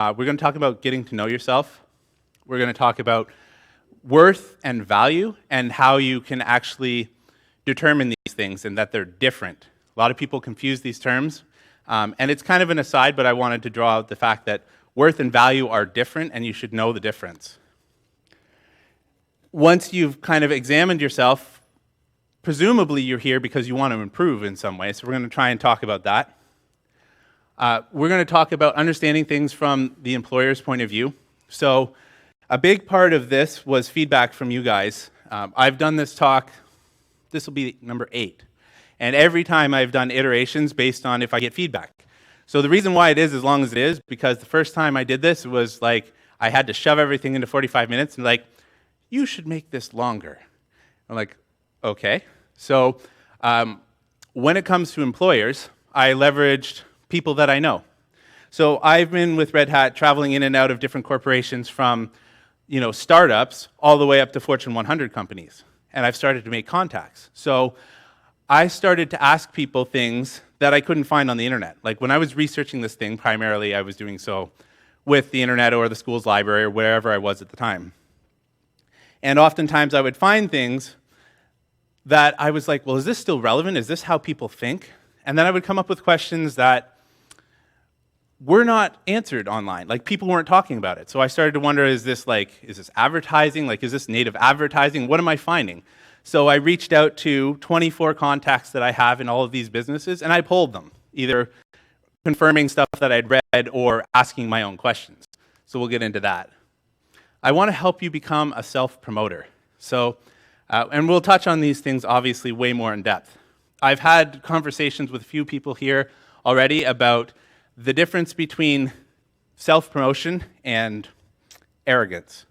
We're going to talk about getting to know yourself. We're going to talk about worth and value and how you can actually determine these things and that they're different. A lot of people confuse these terms, and it's kind of an aside, but I wanted to draw out the fact that worth and value are different, and you should know the difference. Once you've kind of examined yourself, presumably you're here because you want to improve in some way, so we're going to try and talk about that. We're going to talk about understanding things from the employer's point of view. So a big part of this was feedback from you guys. I've done this talk, this will be number 8. And every time I've done iterations based on if I get feedback. So the reason why it is as long as it is, because the first time I did this, it was like I had to shove everything into 45 minutes and like, you should make this longer. I'm like, okay. So when it comes to employers, I leveraged people that I know. So I've been with Red Hat traveling in and out of different corporations from, startups all the way up to Fortune 100 companies. And I've started to make contacts. So I started to ask people things that I couldn't find on the internet. Like when I was researching this thing, primarily I was doing so with the internet or the school's library or wherever I was at the time. And oftentimes I would find things that I was like, well, is this still relevant? Is this how people think? And then I would come up with questions that were not answered online. Like people weren't talking about it. So I started to wonder, is this advertising? Like, is this native advertising? What am I finding? So I reached out to 24 contacts that I have in all of these businesses, and I polled them, either confirming stuff that I'd read or asking my own questions. So we'll get into that. I want to help you become a self-promoter. So, and we'll touch on these things obviously way more in depth. I've had conversations with a few people here already about the difference between self-promotion and arrogance.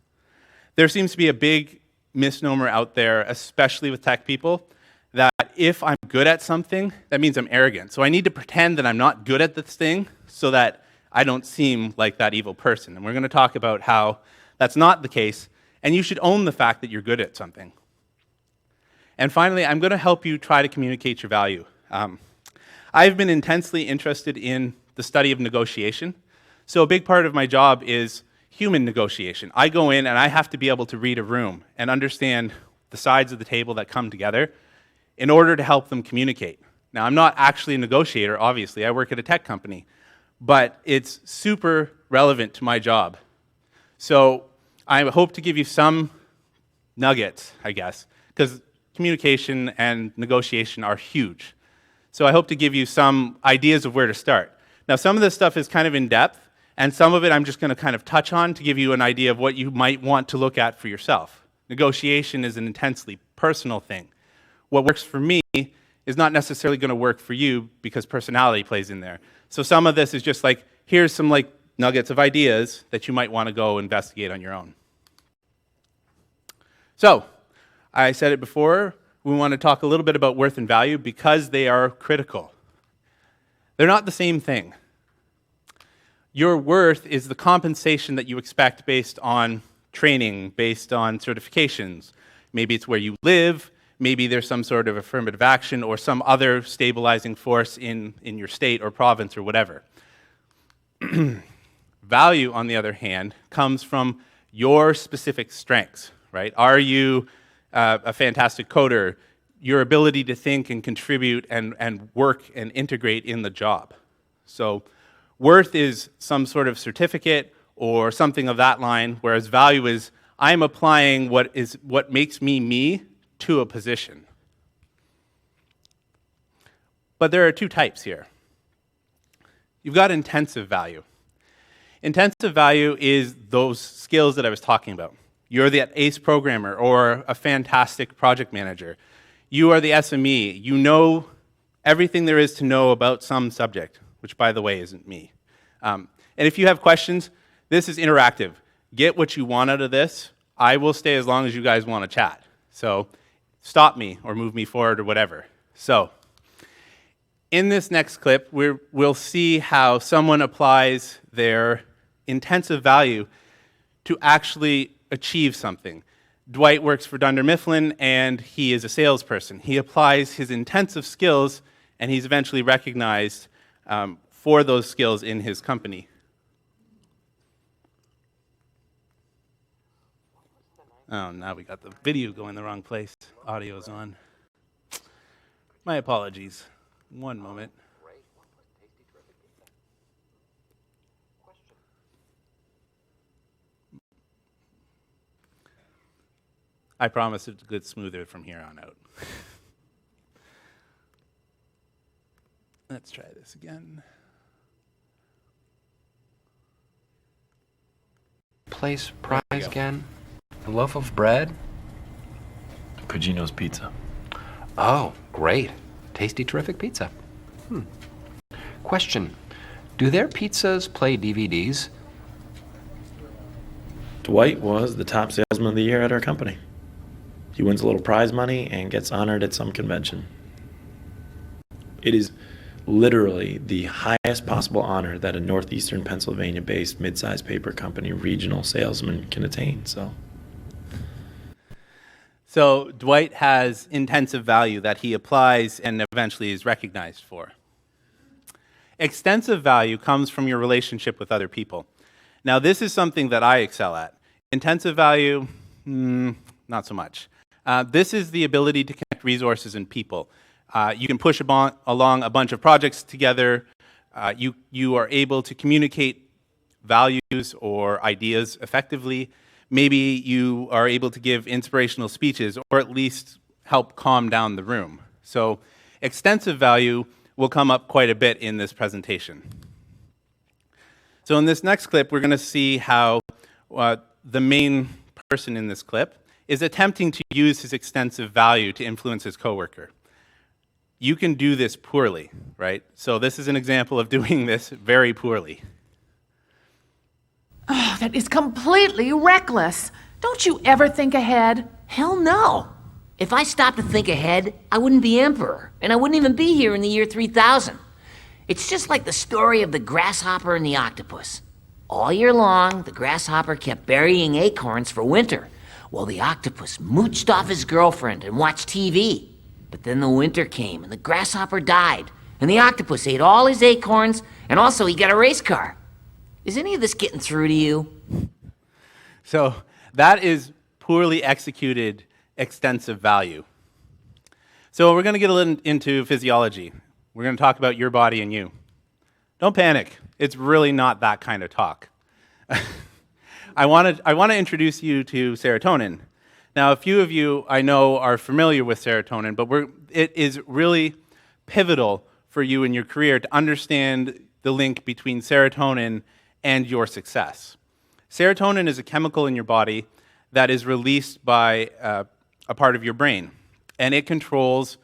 There seems to be a big misnomer out there, especially with tech people, that if I'm good at something, that means I'm arrogant. So I need to pretend that I'm not good at this thing so that I don't seem like that evil person. And we're going to talk about how that's not the case, and you should own the fact that you're good at something. And finally, I'm going to help you try to communicate your value. I've been intensely interested in the study of negotiation. So a big part of my job is human negotiation. I go in and I have to be able to read a room and understand the sides of the table that come together in order to help them communicate. Now, I'm not actually a negotiator, obviously. I work at a tech company. But it's super relevant to my job. So I hope to give you some nuggets, I guess, because communication and negotiation are huge. So I hope to give you some ideas of where to start. Now, some of this stuff is kind of in depth, and some of it I'm just going to kind of touch on to give you an idea of what you might want to look at for yourself. Negotiation is an intensely personal thing. What works for me is not necessarily going to work for you because personality plays in there. So some of this is just like, here's some nuggets of ideas that you might want to go investigate on your own. So, I said it before, we want to talk a little bit about worth and value because they are critical. They're not the same thing. Your worth is the compensation that you expect based on training, based on certifications. Maybe it's where you live, maybe there's some sort of affirmative action or some other stabilizing force in your state or province or whatever. Value, on the other hand, comes from your specific strengths, right? Are you a fantastic coder? Your ability to think and contribute and work and integrate in the job. So worth is some sort of certificate or something of that line, whereas value is I'm applying what makes me me to a position. But there are two types here. You've got intensive value. Intensive value is those skills that I was talking about. You're the ace programmer or a fantastic project manager. You are the SME. You know everything there is to know about some subject, which, by the way, isn't me. And if you have questions, this is interactive. Get what you want out of this. I will stay as long as you guys want to chat. So stop me or move me forward or whatever. So in this next clip, we'll see how someone applies their intensive value to actually achieve something. Dwight works for Dunder Mifflin, and he is a salesperson. He applies his intensive skills, and he's eventually recognized for those skills in his company. Oh, now we got the video going the wrong place. Audio's on. My apologies. One moment. I promise it's get smoother from here on out. Let's try this again. Place prize again? A loaf of bread? Cugino's Pizza. Oh, great. Tasty, terrific pizza. Question. Do their pizzas play DVDs? Dwight was the top salesman of the year at our company. He wins a little prize money and gets honored at some convention. It is literally the highest possible honor that a northeastern Pennsylvania-based mid-sized paper company regional salesman can attain. So Dwight has intensive value that he applies and eventually is recognized for. Extensive value comes from your relationship with other people. Now, this is something that I excel at. Intensive value, not so much. This is the ability to connect resources and people. You can push along a bunch of projects together. You are able to communicate values or ideas effectively. Maybe you are able to give inspirational speeches or at least help calm down the room. So extensive value will come up quite a bit in this presentation. So in this next clip, we're going to see how the main person in this clip is attempting to use his extensive value to influence his coworker. You can do this poorly, right? So this is an example of doing this very poorly. Oh, that is completely reckless. Don't you ever think ahead? Hell no. If I stopped to think ahead, I wouldn't be emperor, and I wouldn't even be here in the year 3000. It's just like the story of the grasshopper and the octopus. All year long, the grasshopper kept burying acorns for winter, while the octopus mooched off his girlfriend and watched TV. But then the winter came, and the grasshopper died, and the octopus ate all his acorns, and also he got a race car. Is any of this getting through to you? So that is poorly executed extensive value. So we're going to get a little into physiology. We're going to talk about your body and you. Don't panic. It's really not that kind of talk. I want to introduce you to serotonin. Now, a few of you I know are familiar with serotonin, but it is really pivotal for you in your career to understand the link between serotonin and your success. Serotonin is a chemical in your body that is released by a part of your brain, and it controls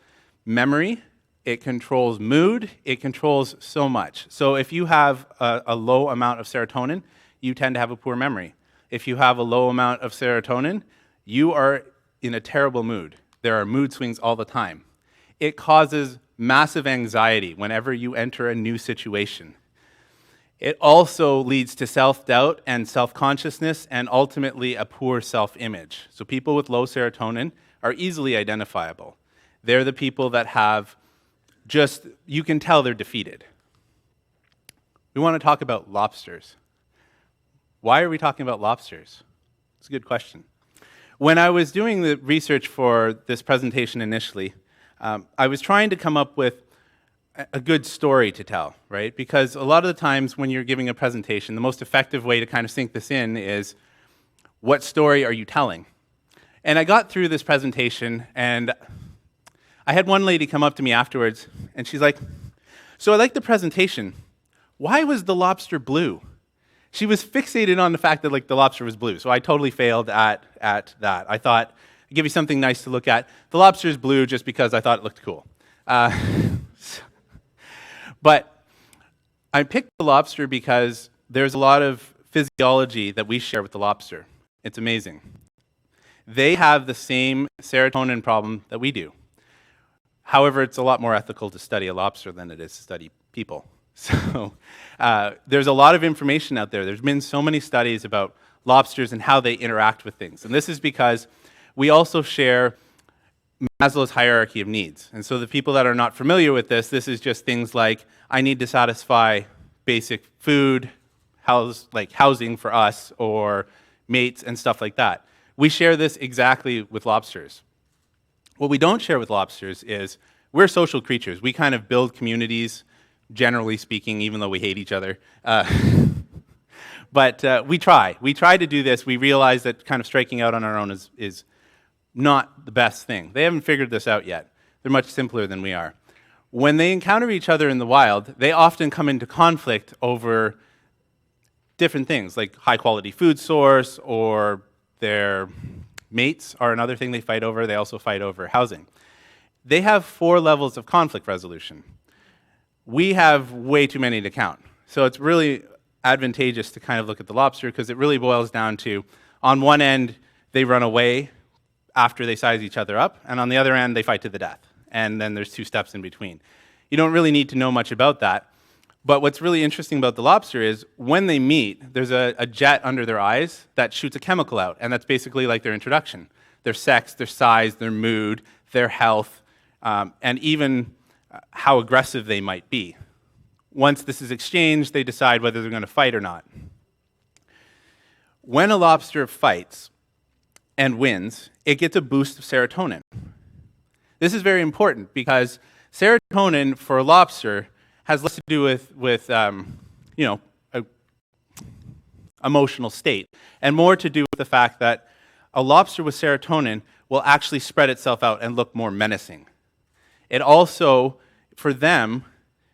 memory, it controls mood, it controls so much. So if you have a low amount of serotonin, you tend to have a poor memory. If you have a low amount of serotonin, you are in a terrible mood. There are mood swings all the time. It causes massive anxiety whenever you enter a new situation. It also leads to self-doubt and self-consciousness and ultimately a poor self-image. So people with low serotonin are easily identifiable. They're the people that have you can tell they're defeated. We want to talk about lobsters. Why are we talking about lobsters? It's a good question. When I was doing the research for this presentation initially, I was trying to come up with a good story to tell, right? Because a lot of the times when you're giving a presentation, the most effective way to kind of sink this in is, what story are you telling? And I got through this presentation, and I had one lady come up to me afterwards, and she's like, so I like the presentation. Why was the lobster blue? She was fixated on the fact that the lobster was blue, so I totally failed at that. I thought, I'd give you something nice to look at. The lobster is blue just because I thought it looked cool. But I picked the lobster because there's a lot of physiology that we share with the lobster. It's amazing. They have the same serotonin problem that we do. However, it's a lot more ethical to study a lobster than it is to study people. So there's a lot of information out there. There's been so many studies about lobsters and how they interact with things. And this is because we also share Maslow's hierarchy of needs. And so the people that are not familiar with this is just things like, I need to satisfy basic food, housing for us, or mates and stuff like that. We share this exactly with lobsters. What we don't share with lobsters is we're social creatures. We kind of build communities, generally speaking, even though we hate each other. But we try. We try to do this. We realize that kind of striking out on our own is not the best thing. They haven't figured this out yet. They're much simpler than we are. When they encounter each other in the wild, they often come into conflict over different things, like high-quality food source, or their mates are another thing they fight over. They also fight over housing. They have 4 levels of conflict resolution. We have way too many to count. So it's really advantageous to kind of look at the lobster, because it really boils down to, on one end, they run away after they size each other up, and on the other end, they fight to the death. And then there's 2 steps in between. You don't really need to know much about that. But what's really interesting about the lobster is when they meet, there's a jet under their eyes that shoots a chemical out, and that's basically like their introduction. Their sex, their size, their mood, their health, and even how aggressive they might be. Once this is exchanged, they decide whether they're going to fight or not. When a lobster fights and wins, it gets a boost of serotonin. This is very important because serotonin for a lobster has less to do with emotional state, and more to do with the fact that a lobster with serotonin will actually spread itself out and look more menacing. It also, for them,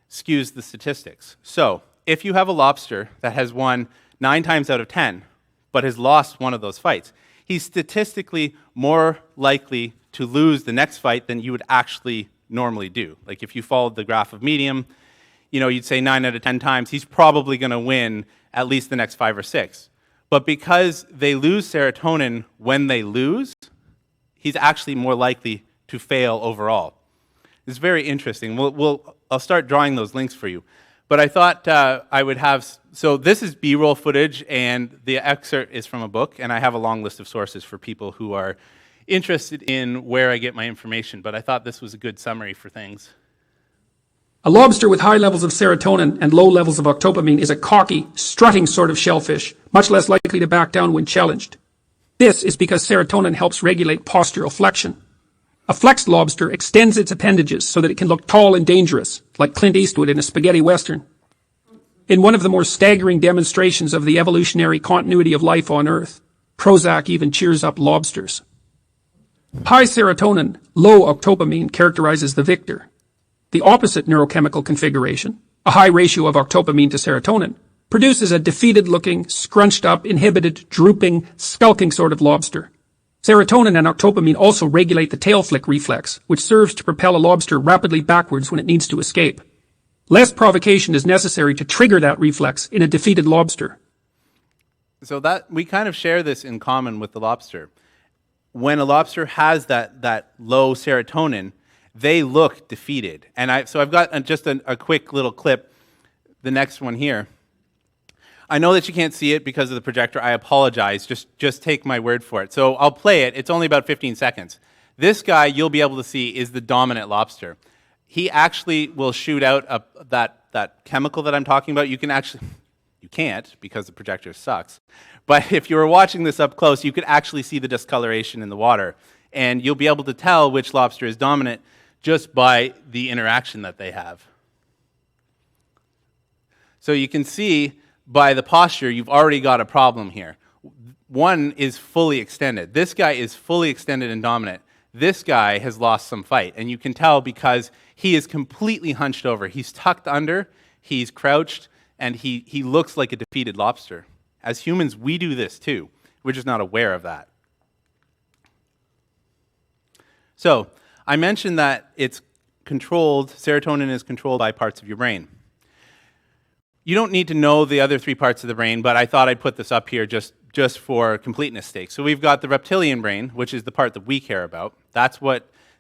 skews the statistics. So, if you have a lobster that has won 9 times out of 10, but has lost one of those fights, he's statistically more likely to lose the next fight than you would actually normally do. Like if you followed the graph of medium, you'd say 9 out of 10 times, he's probably going to win at least the next 5 or 6. But because they lose serotonin when they lose, he's actually more likely to fail overall. It's very interesting. I'll start drawing those links for you. But I thought I would have, so this is B-roll footage, and the excerpt is from a book, and I have a long list of sources for people who are interested in where I get my information, but I thought this was a good summary for things. A lobster with high levels of serotonin and low levels of octopamine is a cocky, strutting sort of shellfish, much less likely to back down when challenged. This is because serotonin helps regulate postural flexion. A flexed lobster extends its appendages so that it can look tall and dangerous, like Clint Eastwood in a spaghetti western. In one of the more staggering demonstrations of the evolutionary continuity of life on Earth, Prozac even cheers up lobsters. High serotonin, low octopamine characterizes the victor. The opposite neurochemical configuration, a high ratio of octopamine to serotonin, produces a defeated-looking, scrunched-up, inhibited, drooping, skulking sort of lobster. Serotonin and octopamine also regulate the tail flick reflex, which serves to propel a lobster rapidly backwards when it needs to escape. Less provocation is necessary to trigger that reflex in a defeated lobster. So that we kind of share this in common with the lobster. When a lobster has that low serotonin, they look defeated. And so I've got just a quick little clip, the next one here. I know that you can't see it because of the projector. I apologize. Just take my word for it. So I'll play it. It's only about 15 seconds. This guy, you'll be able to see, is the dominant lobster. He actually will shoot out that chemical that I'm talking about. You can't because the projector sucks. But if you were watching this up close, you could actually see the discoloration in the water. And you'll be able to tell which lobster is dominant just by the interaction that they have. So you can see by the posture, you've already got a problem here. One is fully extended. This guy is fully extended and dominant. This guy has lost some fight, and you can tell because he is completely hunched over. He's tucked under, he's crouched, and he looks like a defeated lobster. As humans, we do this too. We're just not aware of that. So, I mentioned that serotonin is controlled by parts of your brain. You don't need to know the other 3 parts of the brain, but I thought I'd put this up here just for completeness sake. So we've got the reptilian brain, which is the part that we care about.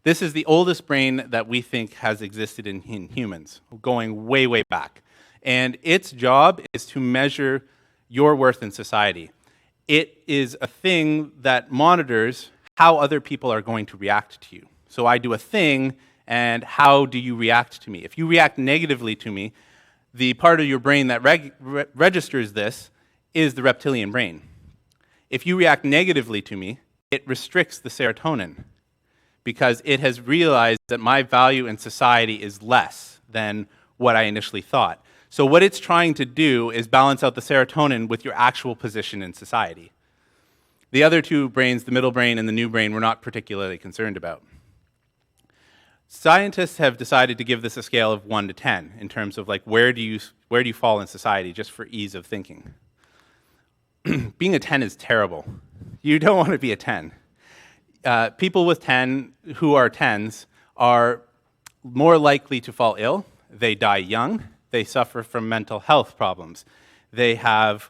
This is the oldest brain that we think has existed in humans, going way, way back. And its job is to measure your worth in society. It is a thing that monitors how other people are going to react to you. So I do a thing, and how do you react to me? If you react negatively to me, the part of your brain that registers this is the reptilian brain. If you react negatively to me, it restricts the serotonin because it has realized that my value in society is less than what I initially thought. So what it's trying to do is balance out the serotonin with your actual position in society. The other two brains, the middle brain and the new brain, we're not particularly concerned about. Scientists have decided to give this a scale of 1 to 10 in terms of like where do you fall in society, just for ease of thinking. Being a 10 is terrible. You don't want to be a 10. People with 10 who are 10s are more likely to fall ill. They die young. They suffer from mental health problems. They have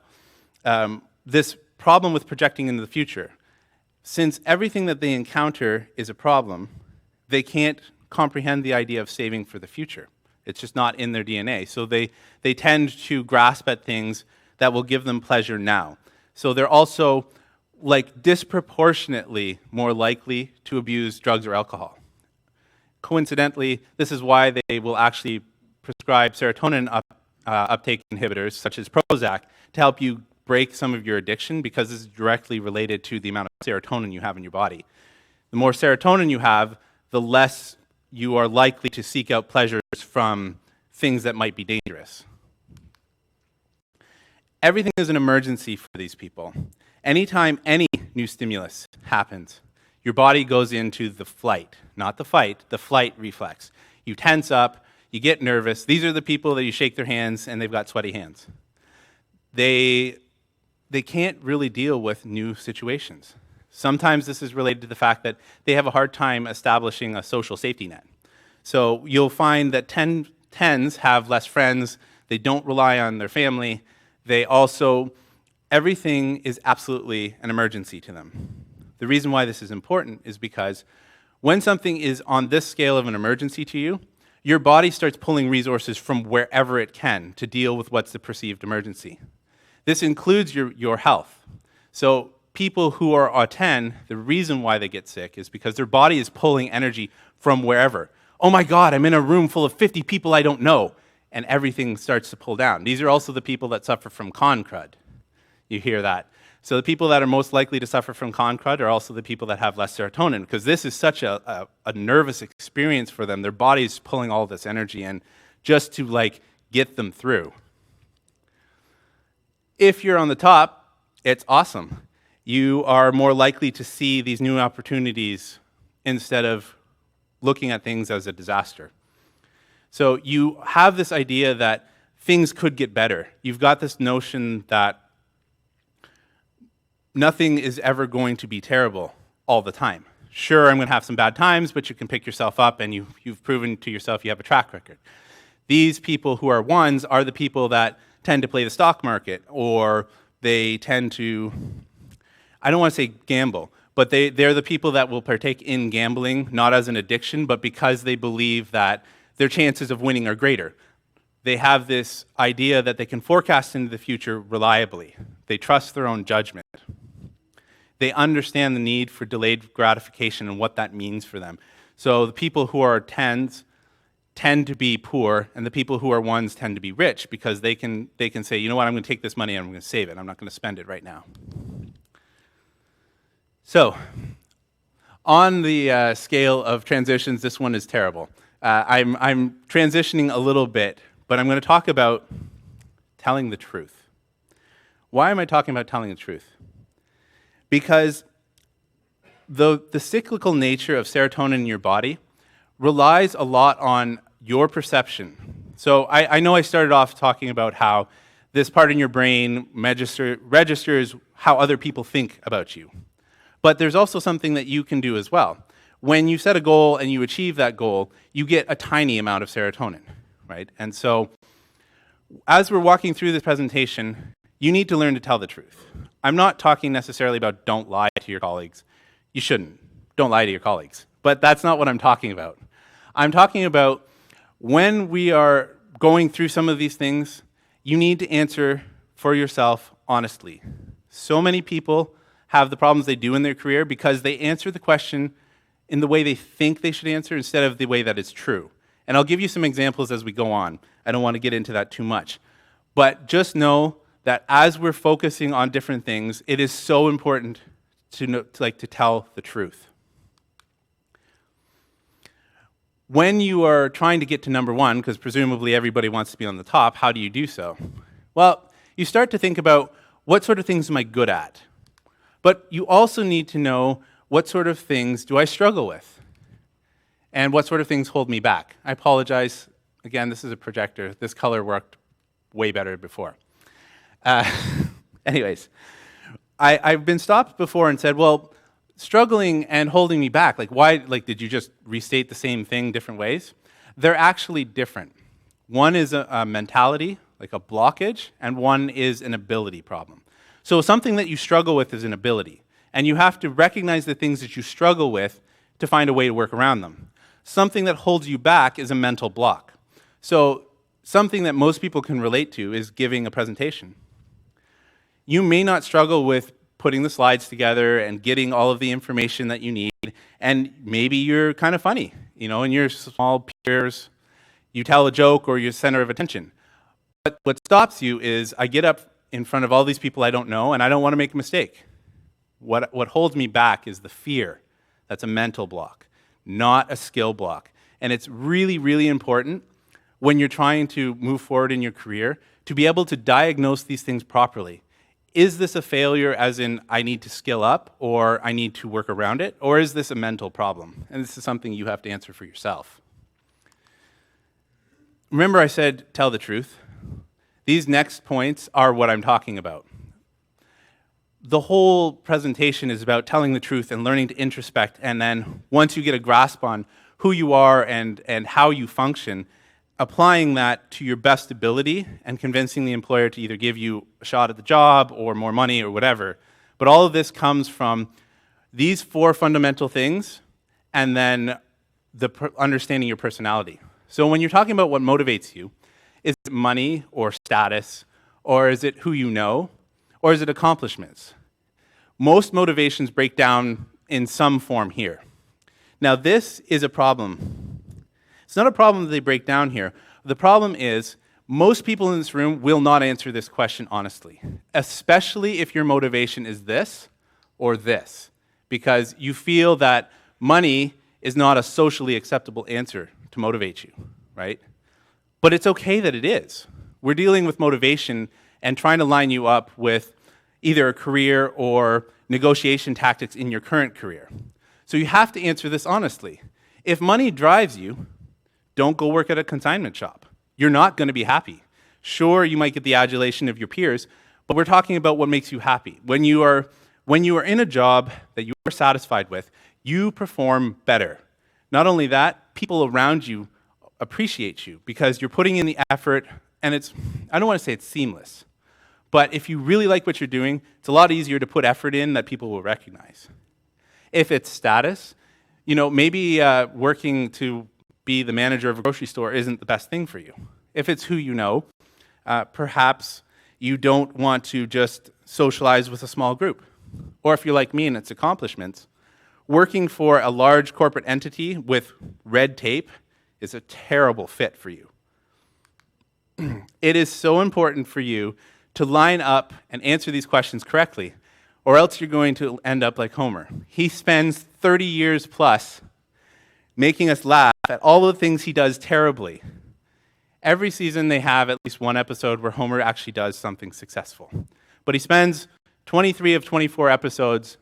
this problem with projecting into the future. Since everything that they encounter is a problem, they can't comprehend the idea of saving for the future. It's just not in their DNA. So they tend to grasp at things that will give them pleasure now. So they're also like disproportionately more likely to abuse drugs or alcohol. Coincidentally, this is why they will actually prescribe serotonin uptake inhibitors, such as Prozac, to help you break some of your addiction, because this is directly related to the amount of serotonin you have in your body. The more serotonin you have, the less you are likely to seek out pleasures from things that might be dangerous. Everything is an emergency for these people. Anytime any new stimulus happens, your body goes into the flight, not the fight, the flight reflex. You tense up, you get nervous. These are the people that you shake their hands and they've got sweaty hands. They can't really deal with new situations. Sometimes this is related to the fact that they have a hard time establishing a social safety net. So you'll find that 10s have less friends, they don't rely on their family, everything is absolutely an emergency to them. The reason why this is important is because when something is on this scale of an emergency to you, your body starts pulling resources from wherever it can to deal with what's the perceived emergency. This includes your health. So people who are a 10, the reason why they get sick is because their body is pulling energy from wherever. Oh my God, I'm in a room full of 50 people I don't know, and everything starts to pull down. These are also the people that suffer from con crud. You hear that. So the people that are most likely to suffer from con crud are also the people that have less serotonin, because this is such a nervous experience for them. Their body's pulling all this energy in just to like get them through. If you're on the top, it's awesome. You are more likely to see these new opportunities instead of looking at things as a disaster. So you have this idea that things could get better. You've got this notion that nothing is ever going to be terrible all the time. Sure, I'm going to have some bad times, but you can pick yourself up, and you've proven to yourself you have a track record. These people who are 1s are the people that tend to play the stock market, or they tend to, I don't want to say gamble, but they're the people that will partake in gambling, not as an addiction, but because they believe that their chances of winning are greater. They have this idea that they can forecast into the future reliably. They trust their own judgment. They understand the need for delayed gratification and what that means for them. So the people who are 10s tend to be poor, and the people who are 1s tend to be rich, because they can say, you know what, I'm going to take this money and I'm going to save it. I'm not going to spend it right now. So, on the scale of transitions, this one is terrible. I'm transitioning a little bit, but I'm going to talk about telling the truth. Why am I talking about telling the truth? Because the cyclical nature of serotonin in your body relies a lot on your perception. So I know I started off talking about how this part in your brain registers how other people think about you. But there's also something that you can do as well. When you set a goal and you achieve that goal, you get a tiny amount of serotonin, right? And so as we're walking through this presentation, you need to learn to tell the truth. I'm not talking necessarily about don't lie to your colleagues. You shouldn't. Don't lie to your colleagues. But that's not what I'm talking about. I'm talking about when we are going through some of these things, you need to answer for yourself honestly. So many people have the problems they do in their career because they answer the question in the way they think they should answer instead of the way that it's true. And I'll give you some examples as we go on. I don't want to get into that too much. But just know that as we're focusing on different things, it is so important to tell the truth. When you are trying to get to number one, because presumably everybody wants to be on the top, how do you do so? Well, you start to think about what sort of things am I good at? But you also need to know what sort of things do I struggle with? And what sort of things hold me back? I apologize. Again, this is a projector. This color worked way better before. Anyways, I've been stopped before and said, well, struggling and holding me back, why, did you just restate the same thing different ways? They're actually different. One is a mentality, like a blockage, and one is an ability problem. So something that you struggle with is an ability, and you have to recognize the things that you struggle with to find a way to work around them. Something that holds you back is a mental block. So something that most people can relate to is giving a presentation. You may not struggle with putting the slides together and getting all of the information that you need, and maybe you're kind of funny, in your small peers, you tell a joke or you're center of attention. But what stops you is I get up in front of all these people I don't know, and I don't want to make a mistake. What holds me back is the fear. That's a mental block, not a skill block. And it's really, really important when you're trying to move forward in your career to be able to diagnose these things properly. Is this a failure as in I need to skill up or I need to work around it? Or is this a mental problem? And this is something you have to answer for yourself. Remember I said tell the truth? These next points are what I'm talking about. The whole presentation is about telling the truth and learning to introspect, and then once you get a grasp on who you are and how you function, applying that to your best ability and convincing the employer to either give you a shot at the job or more money or whatever. But all of this comes from these 4 fundamental things and then understanding your personality. So when you're talking about what motivates you, is it money or status, or is it who you know, or is it accomplishments? Most motivations break down in some form here. Now this is a problem. It's not a problem that they break down here. The problem is most people in this room will not answer this question honestly, especially if your motivation is this or this, because you feel that money is not a socially acceptable answer to motivate you, right? But it's okay that it is. We're dealing with motivation and trying to line you up with either a career or negotiation tactics in your current career. So you have to answer this honestly. If money drives you, don't go work at a consignment shop. You're not going to be happy. Sure, you might get the adulation of your peers, but we're talking about what makes you happy. When you are in a job that you are satisfied with, you perform better. Not only that, people around you appreciate you because you're putting in the effort, and I don't want to say it's seamless, but if you really like what you're doing, it's a lot easier to put effort in that people will recognize. If it's status, maybe working to be the manager of a grocery store isn't the best thing for you. If it's who you know, perhaps you don't want to just socialize with a small group. Or if you're like me and it's accomplishments, working for a large corporate entity with red tape is a terrible fit for you. It is so important for you to line up and answer these questions correctly, or else you're going to end up like Homer. He spends 30 years plus making us laugh at all the things he does terribly. Every season they have at least one episode where Homer actually does something successful. But he spends 23 of 24 episodes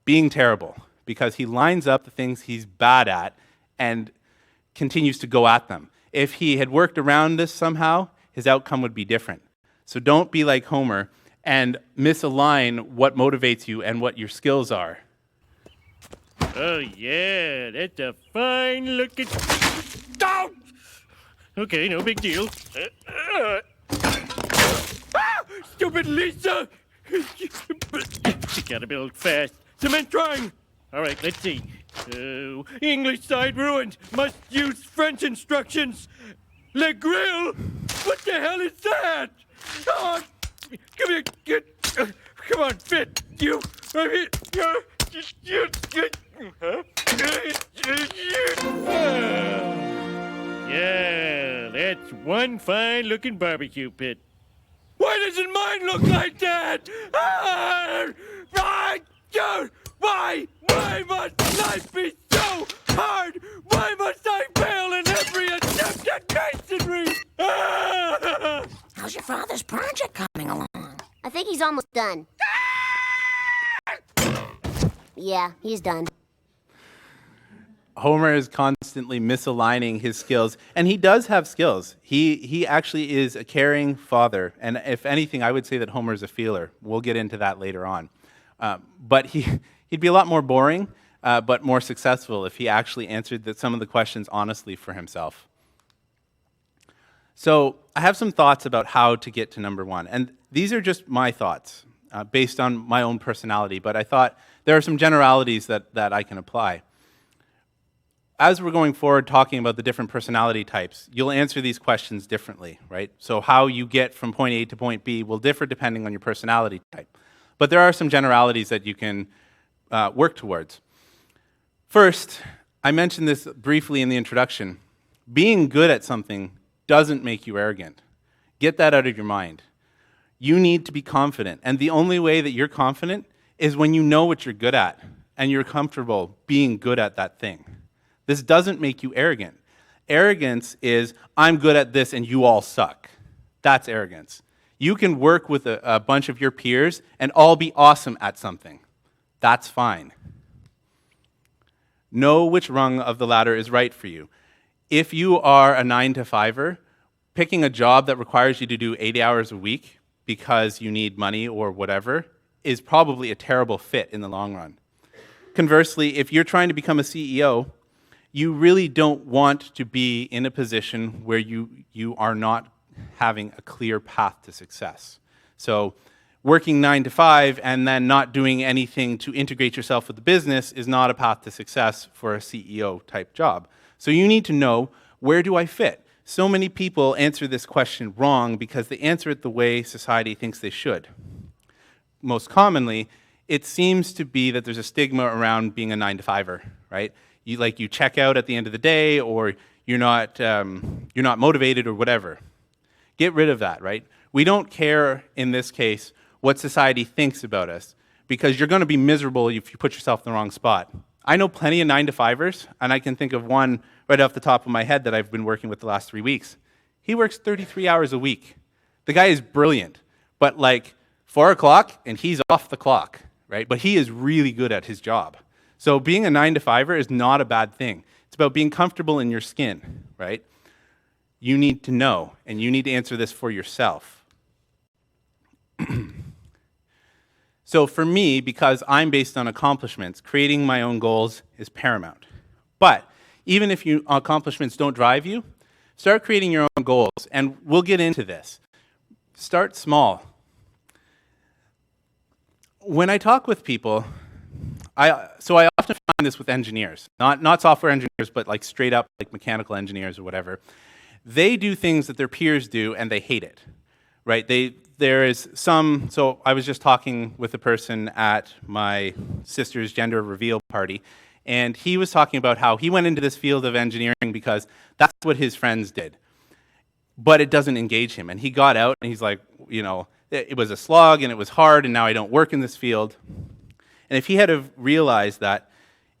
being terrible because he lines up the things he's bad at and continues to go at them. If he had worked around this somehow, his outcome would be different. So don't be like Homer and misalign what motivates you and what your skills are. Oh, yeah, that's a fine-looking... Oh! Okay, no big deal. Stupid Lisa! She gotta build fast. Cement drawing! All right, let's see. English side ruined. Must use French instructions. Le Grill? What the hell is that? Oh, come here. Come on, fit. You. Yeah, that's one fine-looking barbecue pit. Why doesn't mine look like that? Why? Why must life be so hard? Why must I fail in every attempt at masonry? How's your father's project coming along? I think he's almost done. Yeah, he's done. Homer is constantly misaligning his skills, and he does have skills. He actually is a caring father, and if anything, I would say that Homer is a feeler. We'll get into that later on. But he'd be a lot more boring, but more successful if he actually answered some of the questions honestly for himself. So I have some thoughts about how to get to number one, and these are just my thoughts based on my own personality, but I thought there are some generalities that I can apply. As we're going forward talking about the different personality types, you'll answer these questions differently, right? So how you get from point A to point B will differ depending on your personality type. But there are some generalities that you can work towards. First, I mentioned this briefly in the introduction. Being good at something doesn't make you arrogant. Get that out of your mind. You need to be confident, and the only way that you're confident is when you know what you're good at and you're comfortable being good at that thing. This doesn't make you arrogant. Arrogance is, I'm good at this and you all suck. That's arrogance. You can work with a bunch of your peers and all be awesome at something. That's fine. Know which rung of the ladder is right for you. If you are a 9-to-5er, picking a job that requires you to do 80 hours a week because you need money or whatever is probably a terrible fit in the long run. Conversely, if you're trying to become a CEO, you really don't want to be in a position where you are not having a clear path to success. So working 9 to 5 and then not doing anything to integrate yourself with the business is not a path to success for a CEO type job. So you need to know, where do I fit? So many people answer this question wrong because they answer it the way society thinks they should. Most commonly, it seems to be that there's a stigma around being a 9-to-5er, right? You check out at the end of the day, or you're not motivated or whatever. Get rid of that, right? We don't care in this case what society thinks about us, because you're going to be miserable if you put yourself in the wrong spot. I know plenty of 9-to-5ers, and I can think of one right off the top of my head that I've been working with the last 3 weeks. He works 33 hours a week. The guy is brilliant, but 4 o'clock and he's off the clock, right? But he is really good at his job. So being a 9-to-5er is not a bad thing. It's about being comfortable in your skin, right? You need to know, and you need to answer this for yourself. So for me, because I'm based on accomplishments, creating my own goals is paramount. But even if your accomplishments don't drive you, start creating your own goals, and we'll get into this. Start small. When I talk with people, I often find this with engineers, not software engineers, but straight up mechanical engineers or whatever. They do things that their peers do and they hate it, right? So I was just talking with a person at my sister's gender reveal party, and he was talking about how he went into this field of engineering because that's what his friends did. But it doesn't engage him. And he got out and he's like, it was a slog and it was hard and now I don't work in this field. And if he had have realized that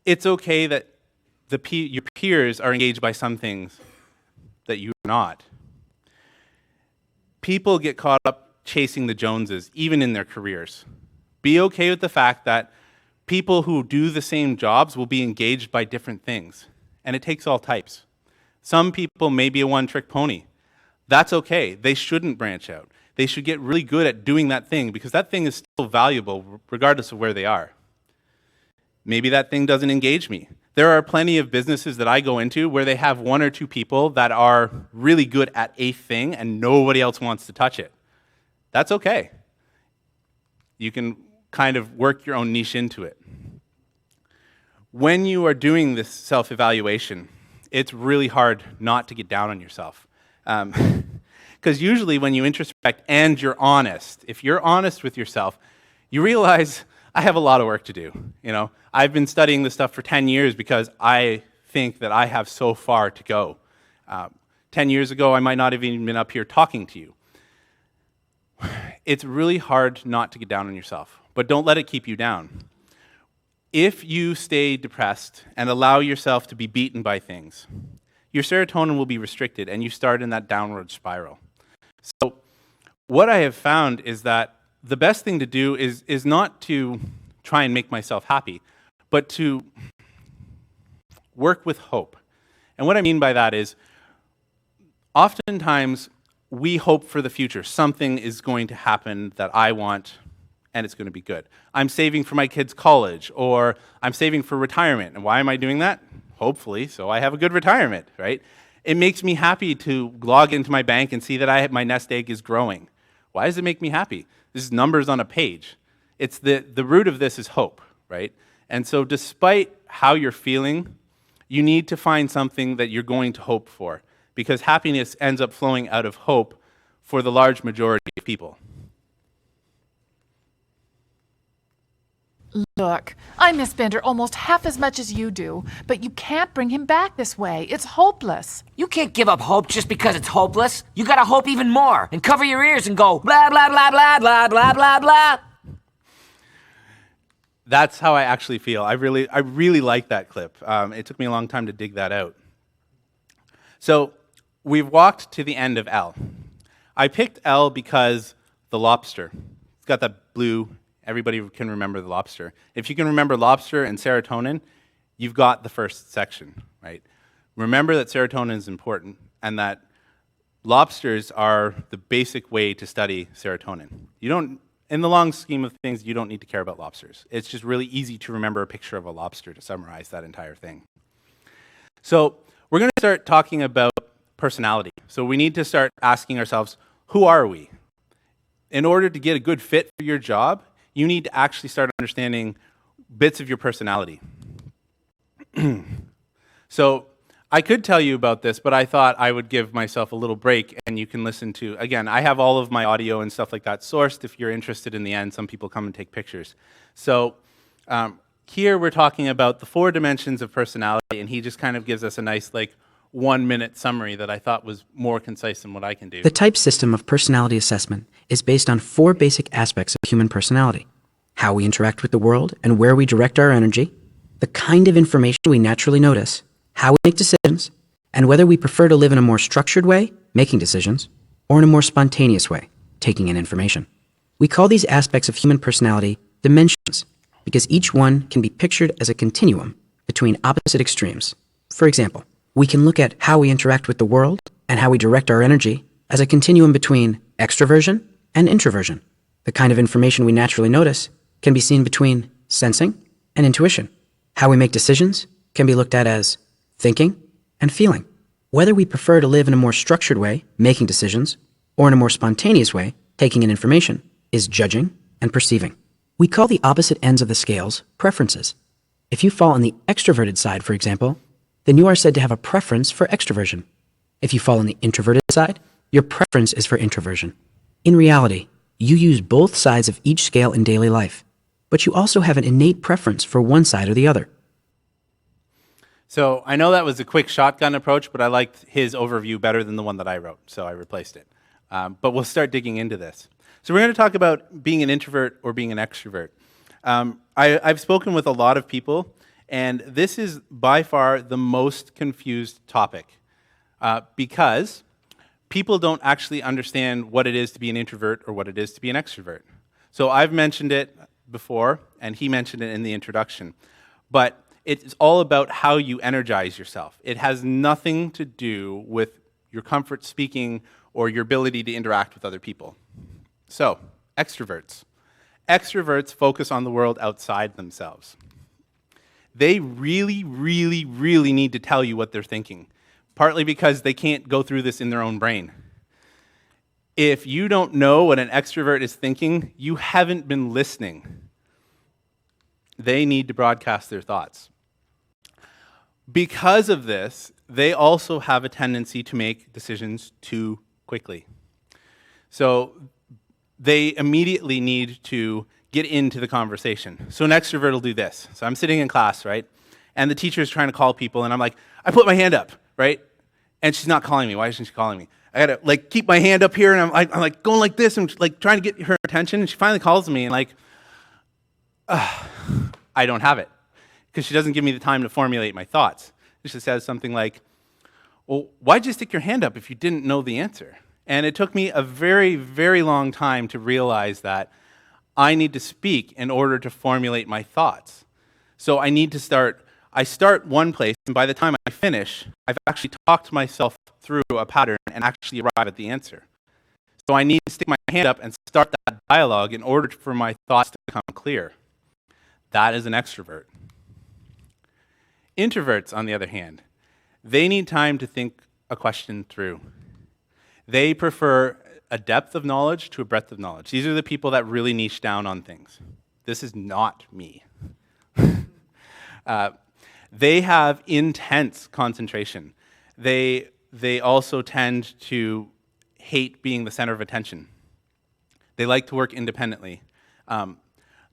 it's okay that your peers are engaged by some things that you're not. People get caught up chasing the Joneses, even in their careers. Be okay with the fact that people who do the same jobs will be engaged by different things. And it takes all types. Some people may be a one-trick pony. That's okay. They shouldn't branch out. They should get really good at doing that thing because that thing is still valuable regardless of where they are. Maybe that thing doesn't engage me. There are plenty of businesses that I go into where they have 1 or 2 people that are really good at a thing and nobody else wants to touch it. That's okay. You can kind of work your own niche into it. When you are doing this self-evaluation, it's really hard not to get down on yourself. Because usually when you introspect and you're honest, if you're honest with yourself, you realize, I have a lot of work to do. I've been studying this stuff for 10 years because I think that I have so far to go. 10 years ago, I might not have even been up here talking to you. It's really hard not to get down on yourself, but don't let it keep you down. if you stay depressed and allow yourself to be beaten by things, your serotonin will be restricted and you start in that downward spiral. So what I have found is that the best thing to do is not to try and make myself happy, but to work with hope. And what I mean by that is, oftentimes we hope for the future. Something is going to happen that I want, and it's going to be good. I'm saving for my kids' college, or I'm saving for retirement. And why am I doing that? Hopefully, so I have a good retirement, right? It makes me happy to log into my bank and see that my nest egg is growing. Why does it make me happy? This is numbers on a page. It's the root of this is hope, right? And so despite how you're feeling, you need to find something that you're going to hope for, because happiness ends up flowing out of hope for the large majority of people. Look, I miss Bender almost half as much as you do, but you can't bring him back this way. It's hopeless. You can't give up hope just because it's hopeless. You gotta hope even more and cover your ears and go blah, blah, blah, blah, blah, blah, blah, blah. That's how I actually feel. I really like that clip. It took me a long time to dig that out. So we've walked to the end of L. I picked L because the lobster. It's got that blue. Everybody can remember the lobster. If you can remember lobster and serotonin, you've got the first section, right? Remember that serotonin is important and that lobsters are the basic way to study serotonin. In the long scheme of things, you don't need to care about lobsters. It's just really easy to remember a picture of a lobster to summarize that entire thing. So we're going to start talking about personality. So we need to start asking ourselves, who are we? In order to get a good fit for your job, you need to actually start understanding bits of your personality. So I could tell you about this, but I thought I would give myself a little break and you can listen to, again, I have all of my audio and stuff like that sourced. If you're interested in the end, some people come and take pictures. So here we're talking about the 4 dimensions of personality, and he just kind of gives us a nice 1-minute summary that I thought was more concise than what I can do. The type system of personality assessment is based on 4 basic aspects of human personality: how we interact with the world and where we direct our energy, the kind of information we naturally notice, how we make decisions, and whether we prefer to live in a more structured way, making decisions, or in a more spontaneous way, taking in information. We call these aspects of human personality dimensions because each one can be pictured as a continuum between opposite extremes. For example, we can look at how we interact with the world and how we direct our energy as a continuum between extroversion and introversion. The kind of information we naturally notice can be seen between sensing and intuition. How we make decisions can be looked at as thinking and feeling. Whether we prefer to live in a more structured way, making decisions, or in a more spontaneous way, taking in information, is judging and perceiving. We call the opposite ends of the scales preferences. If you fall on the extroverted side, for example, then you are said to have a preference for extroversion. If you fall on the introverted side, your preference is for introversion. In reality, you use both sides of each scale in daily life, but you also have an innate preference for one side or the other. So I know that was a quick shotgun approach, but I liked his overview better than the one that I wrote, so I replaced it. But we'll start digging into this. So we're going to talk about being an introvert or being an extrovert. I've spoken with a lot of people, and this is by far the most confused topic because people don't actually understand what it is to be an introvert or what it is to be an extrovert. So I've mentioned it before, and he mentioned it in the introduction, but it's all about how you energize yourself. It has nothing to do with your comfort speaking or your ability to interact with other people. So, extroverts. Extroverts focus on the world outside themselves. They really, really, really need to tell you what they're thinking, partly because they can't go through this in their own brain. If you don't know what an extrovert is thinking, you haven't been listening. They need to broadcast their thoughts. Because of this, they also have a tendency to make decisions too quickly. So they immediately need to get into the conversation. So an extrovert will do this. So I'm sitting in class, right? And the teacher is trying to call people, and I'm like, I put my hand up, right? And she's not calling me. Why isn't she calling me? I gotta keep my hand up here, and I'm going like this, and trying to get her attention. And she finally calls me, and I don't have it. because she doesn't give me the time to formulate my thoughts. She just says something like, well, why'd you stick your hand up if you didn't know the answer? And it took me a very, very long time to realize that I need to speak in order to formulate my thoughts. So I start one place, and by the time I finish, I've actually talked myself through a pattern and actually arrive at the answer. So I need to stick my hand up and start that dialogue in order for my thoughts to become clear. That is an extrovert. Introverts, on the other hand, they need time to think a question through. They prefer a depth of knowledge to a breadth of knowledge. These are the people that really niche down on things. This is not me. They have intense concentration. They also tend to hate being the center of attention. They like to work independently.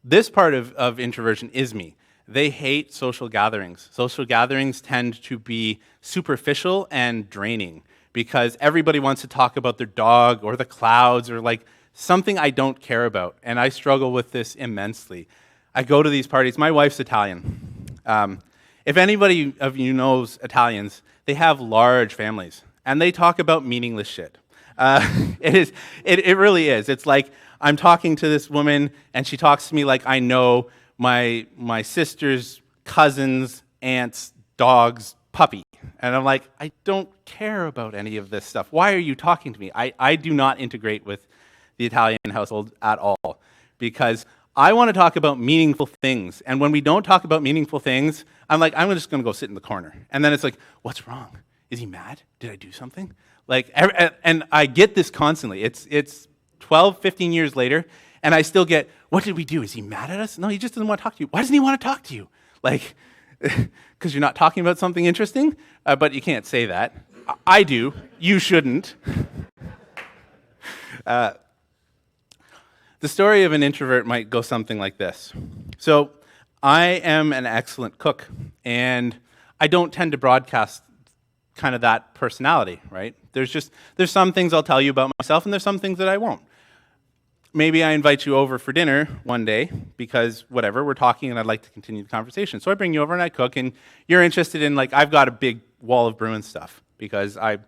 This part of introversion is me. They hate social gatherings. Social gatherings tend to be superficial and draining because everybody wants to talk about their dog or the clouds or like something I don't care about, and I struggle with this immensely. I go to these parties. My wife's Italian. If anybody of you knows Italians, they have large families, and they talk about meaningless shit. It really is. It's like I'm talking to this woman, and she talks to me like I know my sister's cousin's aunt's dog's puppy. And I'm like, I don't care about any of this stuff. Why are you talking to me? I do not integrate with the Italian household at all because I want to talk about meaningful things. And when we don't talk about meaningful things, I'm like, I'm just going to go sit in the corner. And then it's like, what's wrong? Is he mad? Did I do something? Like, and I get this constantly. It's 12, 15 years later, and I still get, what did we do? Is he mad at us? No, he just doesn't want to talk to you. Why doesn't he want to talk to you? Like, because you're not talking about something interesting? But you can't say that. I do. You shouldn't. The story of an introvert might go something like this. So I am an excellent cook, and I don't tend to broadcast kind of that personality, right? There's some things I'll tell you about myself, and there's some things that I won't. Maybe I invite you over for dinner one day because whatever, we're talking and I'd like to continue the conversation. So I bring you over and I cook, and you're interested in, like, I've got a big wall of Bruins stuff because I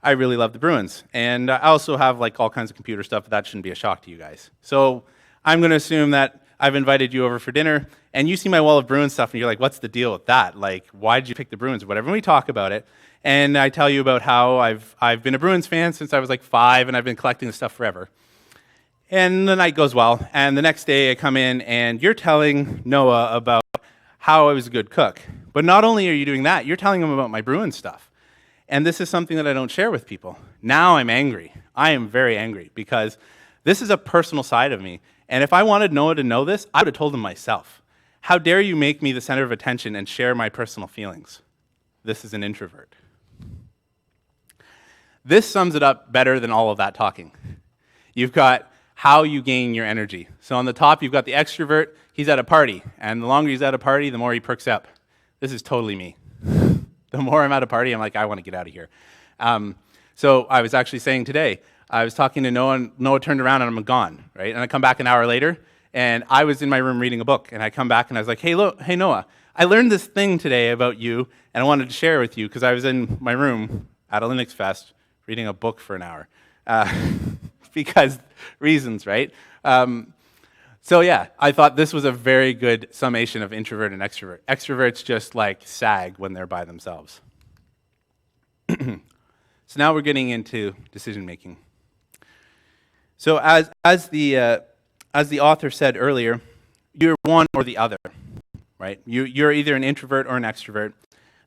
really love the Bruins. And I also have like all kinds of computer stuff, but that shouldn't be a shock to you guys. So I'm going to assume that I've invited you over for dinner, and you see my wall of Bruins stuff, and you're like, what's the deal with that? Like, why did you pick the Bruins or whatever? And we talk about it, and I tell you about how I've been a Bruins fan since I was like 5, and I've been collecting the stuff forever. And the night goes well, and the next day I come in, and you're telling Noah about how I was a good cook. But not only are you doing that, you're telling him about my Bruins stuff. And this is something that I don't share with people. Now I'm angry. I am very angry because this is a personal side of me. And if I wanted Noah to know this, I would have told him myself. How dare you make me the center of attention and share my personal feelings? This is an introvert. This sums it up better than all of that talking. You've got how you gain your energy. So on the top, you've got the extrovert. He's at a party. And the longer he's at a party, the more he perks up. This is totally me. The more I'm at a party, I'm like, I want to get out of here. So I was actually saying today, I was talking to Noah, and Noah turned around and I'm gone, right? And I come back an hour later, and I was in my room reading a book, and I come back and I was like, hey Noah, I learned this thing today about you, and I wanted to share with you because I was in my room at a Linux Fest reading a book for an hour. Because reasons, right? So yeah, I thought this was a very good summation of introvert and extrovert. Extroverts just like sag when they're by themselves. So now we're getting into decision making. So as the author said earlier, you're one or the other, right? You're either an introvert or an extrovert.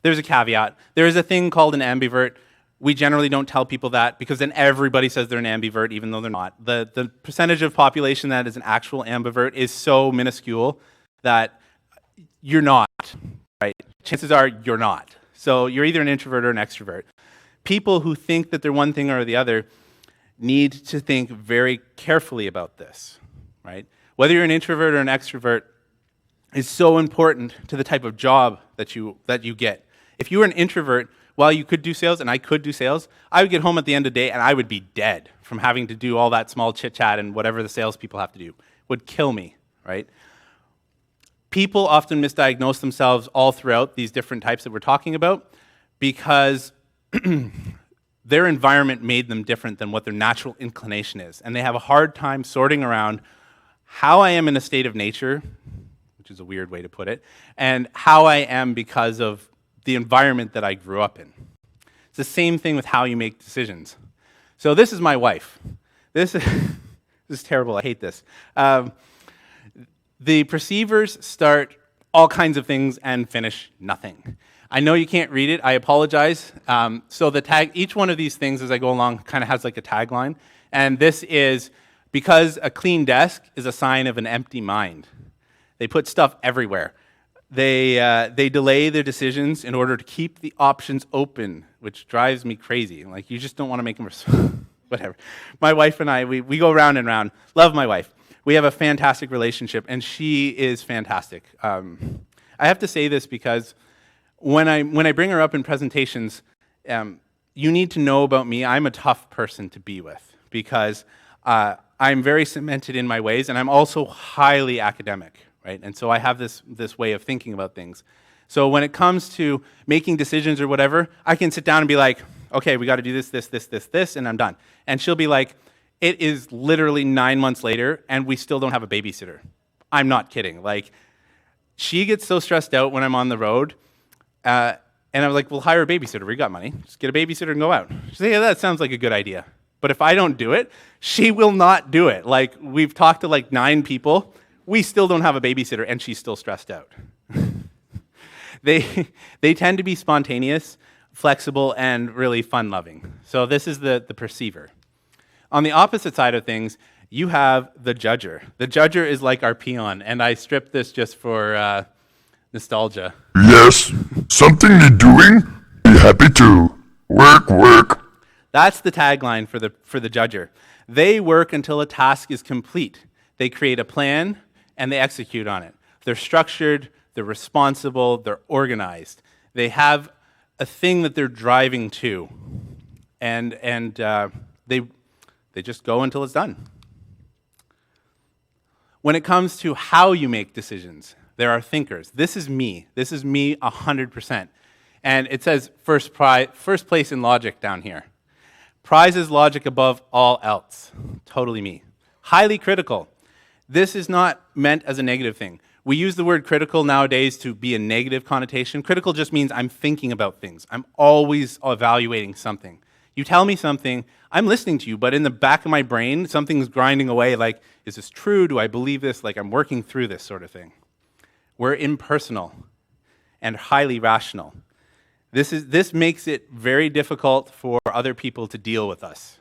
There's a caveat. There is a thing called an ambivert. We generally don't tell people that because then everybody says they're an ambivert even though they're not. The percentage of population that is an actual ambivert is so minuscule that you're not, right? Chances are you're not. So you're either an introvert or an extrovert. People who think that they're one thing or the other need to think very carefully about this, right? Whether you're an introvert or an extrovert is so important to the type of job that you get. If you were an introvert, while you could do sales and I could do sales, I would get home at the end of the day and I would be dead from having to do all that small chit-chat and whatever the salespeople have to do. It would kill me, right? People often misdiagnose themselves all throughout these different types that we're talking about because their environment made them different than what their natural inclination is. And they have a hard time sorting around how I am in a state of nature, which is a weird way to put it, and how I am because of the environment that I grew up in. It's the same thing with how you make decisions. So this is my wife. This is terrible. I hate this. The perceivers start all kinds of things and finish nothing. I know you can't read it. I apologize. So the tag, each one of these things as I go along kind of has like a tagline. And this is, because a clean desk is a sign of an empty mind. They put stuff everywhere. They delay their decisions in order to keep the options open, which drives me crazy. Like, you just don't want to make them, whatever. My wife and I, we go round and round. Love my wife. We have a fantastic relationship, and she is fantastic. I have to say this because when I bring her up in presentations, you need to know about me. I'm a tough person to be with because I'm very cemented in my ways, and I'm also highly academic, right? And so I have this way of thinking about things. So when it comes to making decisions or whatever, I can sit down and be like, okay, we got to do this, and I'm done. And she'll be like, it is literally 9 months later, and we still don't have a babysitter. I'm not kidding. Like, she gets so stressed out when I'm on the road, and I'm like, well, hire a babysitter. We got money. Just get a babysitter and go out. She's like, yeah, that sounds like a good idea. But if I don't do it, she will not do it. Like, we've talked to like 9 people. We still don't have a babysitter, and she's still stressed out. They tend to be spontaneous, flexible, and really fun-loving. So this is the perceiver. On the opposite side of things, you have the judger. The judger is like our peon, and I stripped this just for nostalgia. Yes, something you're doing? Be happy to. Work. That's the tagline for the judger. They work until a task is complete. They create a plan, and they execute on it. They're structured, they're responsible, they're organized. They have a thing that they're driving to, and they just go until it's done. When it comes to how you make decisions, there are thinkers. This is me. This is me 100%. And it says first place in logic down here. Prizes logic above all else. Totally me. Highly critical. This is not meant as a negative thing. We use the word critical nowadays to be a negative connotation. Critical just means I'm thinking about things. I'm always evaluating something. You tell me something, I'm listening to you, but in the back of my brain, something's grinding away like, is this true? Do I believe this? Like, I'm working through this sort of thing. We're impersonal and highly rational. This makes it very difficult for other people to deal with us.